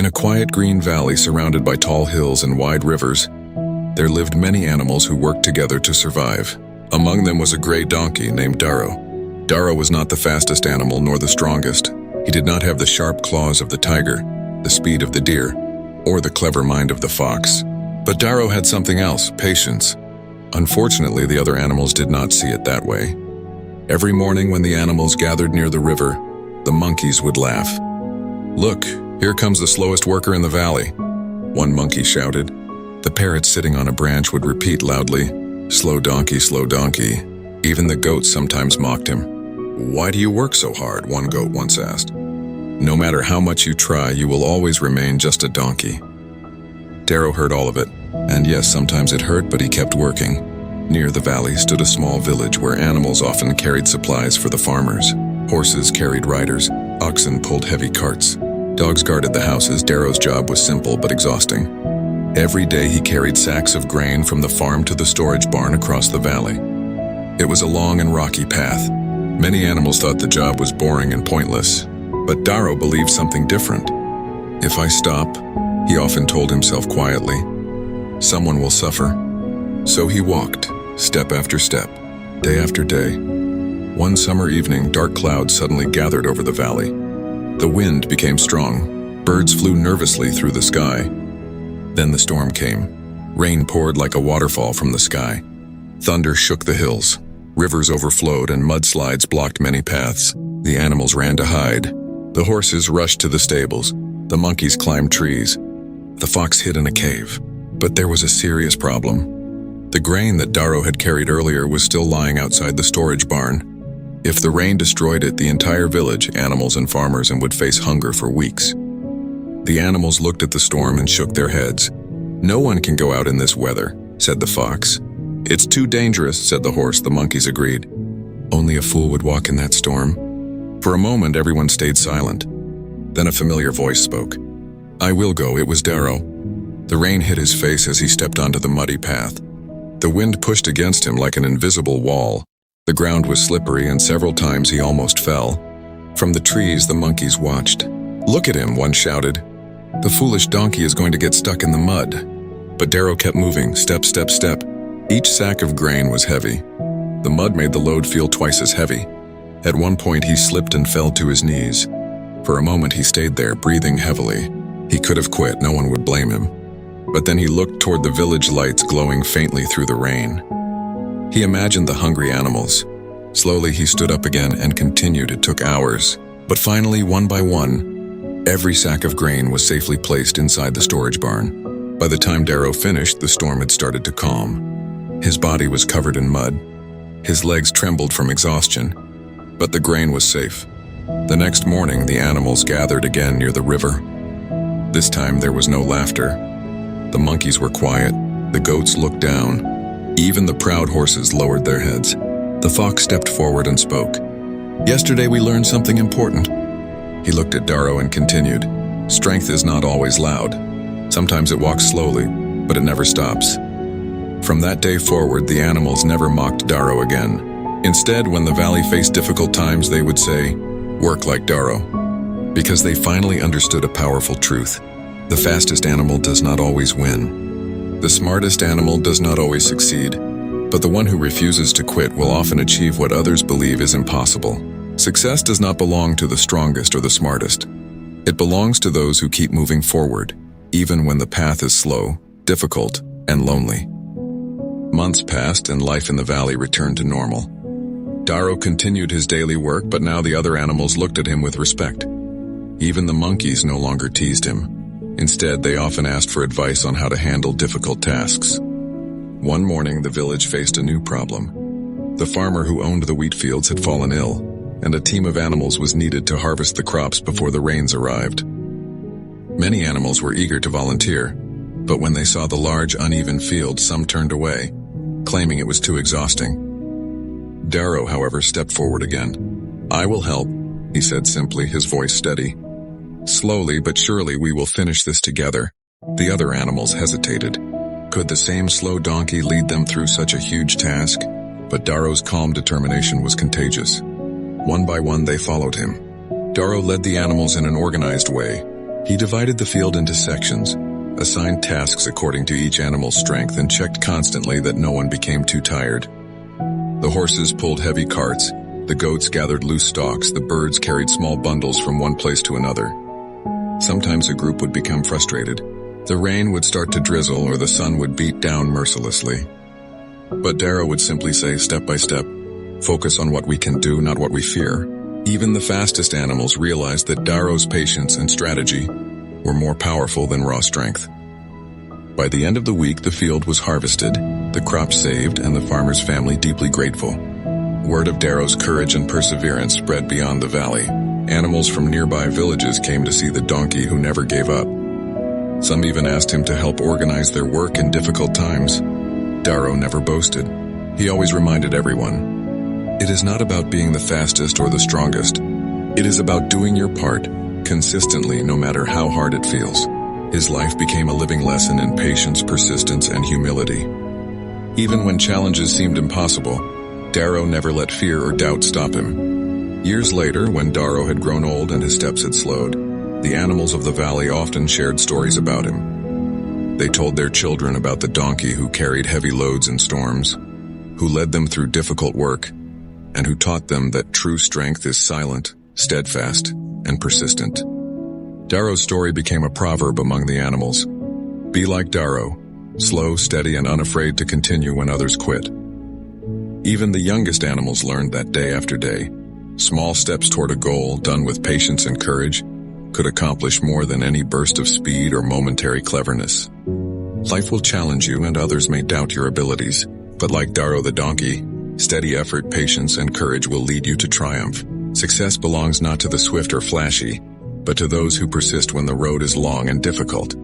In a quiet green valley surrounded by tall hills and wide rivers, there lived many animals who worked together to survive. Among them was a gray donkey named Daro. Daro was not the fastest animal nor the strongest. He did not have the sharp claws of the tiger, the speed of the deer, or the clever mind of the fox. But Daro had something else, patience. Unfortunately, the other animals did not see it that way. Every morning when the animals gathered near the river, the monkeys would laugh. "Look, here comes the slowest worker in the valley," one monkey shouted. The parrot sitting on a branch would repeat loudly, slow donkey, slow donkey." Even the goats sometimes mocked him. "Why do you work so hard?" one goat once asked. "No matter how much you try, you will always remain just a donkey." Daro heard all of it, and yes, sometimes it hurt, but he kept working. Near the valley stood a small village where animals often carried supplies for the farmers. Horses carried riders, oxen pulled heavy carts. Dogs guarded the houses. Daro's job was simple but exhausting. Every day he carried sacks of grain from the farm to the storage barn across the valley. It was a long and rocky path. Many animals thought the job was boring and pointless, but Daro believed something different. "If I stop," he often told himself quietly, "someone will suffer." So he walked, step after step, day after day. One summer evening, dark clouds suddenly gathered over the valley. The wind became strong. Birds flew nervously through the sky. Then the storm came. Rain poured like a waterfall from the sky. Thunder shook the hills. Rivers overflowed and mudslides blocked many paths. The animals ran to hide. The horses rushed to the stables. The monkeys climbed trees. The fox hid in a cave. But there was a serious problem. The grain that Daro had carried earlier was still lying outside the storage barn. If the rain destroyed it, the entire village, animals and farmers, would face hunger for weeks. The animals looked at the storm and shook their heads. "No one can go out in this weather," said the fox. "It's too dangerous," said the horse. The monkeys agreed. "Only a fool would walk in that storm." For a moment, everyone stayed silent. Then a familiar voice spoke. "I will go." It was Daro. The rain hit his face as he stepped onto the muddy path. The wind pushed against him like an invisible wall. The ground was slippery, and several times he almost fell. From the trees, the monkeys watched. "Look at him," one shouted. "The foolish donkey is going to get stuck in the mud." But Daro kept moving, step, step, step. Each sack of grain was heavy. The mud made the load feel twice as heavy. At one point, he slipped and fell to his knees. For a moment, he stayed there, breathing heavily. He could have quit, no one would blame him. But then he looked toward the village lights glowing faintly through the rain. He imagined the hungry animals. Slowly, he stood up again and continued. It took hours. But finally, one by one, every sack of grain was safely placed inside the storage barn. By the time Daro finished, the storm had started to calm. His body was covered in mud. His legs trembled from exhaustion. But the grain was safe. The next morning, the animals gathered again near the river. This time, there was no laughter. The monkeys were quiet. The goats looked down. Even the proud horses lowered their heads. The fox stepped forward and spoke. "Yesterday we learned something important." He looked at Daro and continued. "Strength is not always loud. Sometimes it walks slowly, but it never stops." From that day forward, the animals never mocked Daro again. Instead, when the valley faced difficult times, they would say, "Work like Daro," because they finally understood a powerful truth. The fastest animal does not always win. The smartest animal does not always succeed. But the one who refuses to quit will often achieve what others believe is impossible. Success does not belong to the strongest or the smartest. It belongs to those who keep moving forward, even when the path is slow, difficult, and lonely. Months passed and life in the valley returned to normal. Daro continued his daily work, but now the other animals looked at him with respect. Even the monkeys no longer teased him. Instead, they often asked for advice on how to handle difficult tasks. One morning, the village faced a new problem. The farmer who owned the wheat fields had fallen ill, and a team of animals was needed to harvest the crops before the rains arrived. Many animals were eager to volunteer, but when they saw the large, uneven field, some turned away, claiming it was too exhausting. Daro, however, stepped forward again. "I will help," he said simply, his voice steady. "Slowly but surely we will finish this together." The other animals hesitated. Could the same slow donkey lead them through such a huge task? But Daro's calm determination was contagious. One by one they followed him. Daro led the animals in an organized way. He divided the field into sections, assigned tasks according to each animal's strength, and checked constantly that no one became too tired. The horses pulled heavy carts, the goats gathered loose stalks, the birds carried small bundles from one place to another. Sometimes a group would become frustrated. The rain would start to drizzle or the sun would beat down mercilessly. But Daro would simply say, step by step, focus on what we can do, not what we fear. Even the fastest animals realized that Daro's patience and strategy were more powerful than raw strength. By the end of the week, the field was harvested, the crops saved, and the farmer's family deeply grateful. Word of Daro's courage and perseverance spread beyond the valley. Animals from nearby villages came to see the donkey who never gave up. Some even asked him to help organize their work in difficult times. Daro never boasted. He always reminded everyone, it is not about being the fastest or the strongest. It is about doing your part, consistently, no matter how hard it feels. His life became a living lesson in patience, persistence, and humility. Even when challenges seemed impossible, Daro never let fear or doubt stop him. Years later, when Daro had grown old and his steps had slowed, the animals of the valley often shared stories about him. They told their children about the donkey who carried heavy loads in storms, who led them through difficult work, and who taught them that true strength is silent, steadfast, and persistent. Daro's story became a proverb among the animals. Be like Daro, slow, steady, and unafraid to continue when others quit. Even the youngest animals learned that day after day. Small steps toward a goal, done with patience and courage, could accomplish more than any burst of speed or momentary cleverness. Life will challenge you and others may doubt your abilities, but like Daro the donkey, steady effort, patience, and courage will lead you to triumph. Success belongs not to the swift or flashy, but to those who persist when the road is long and difficult.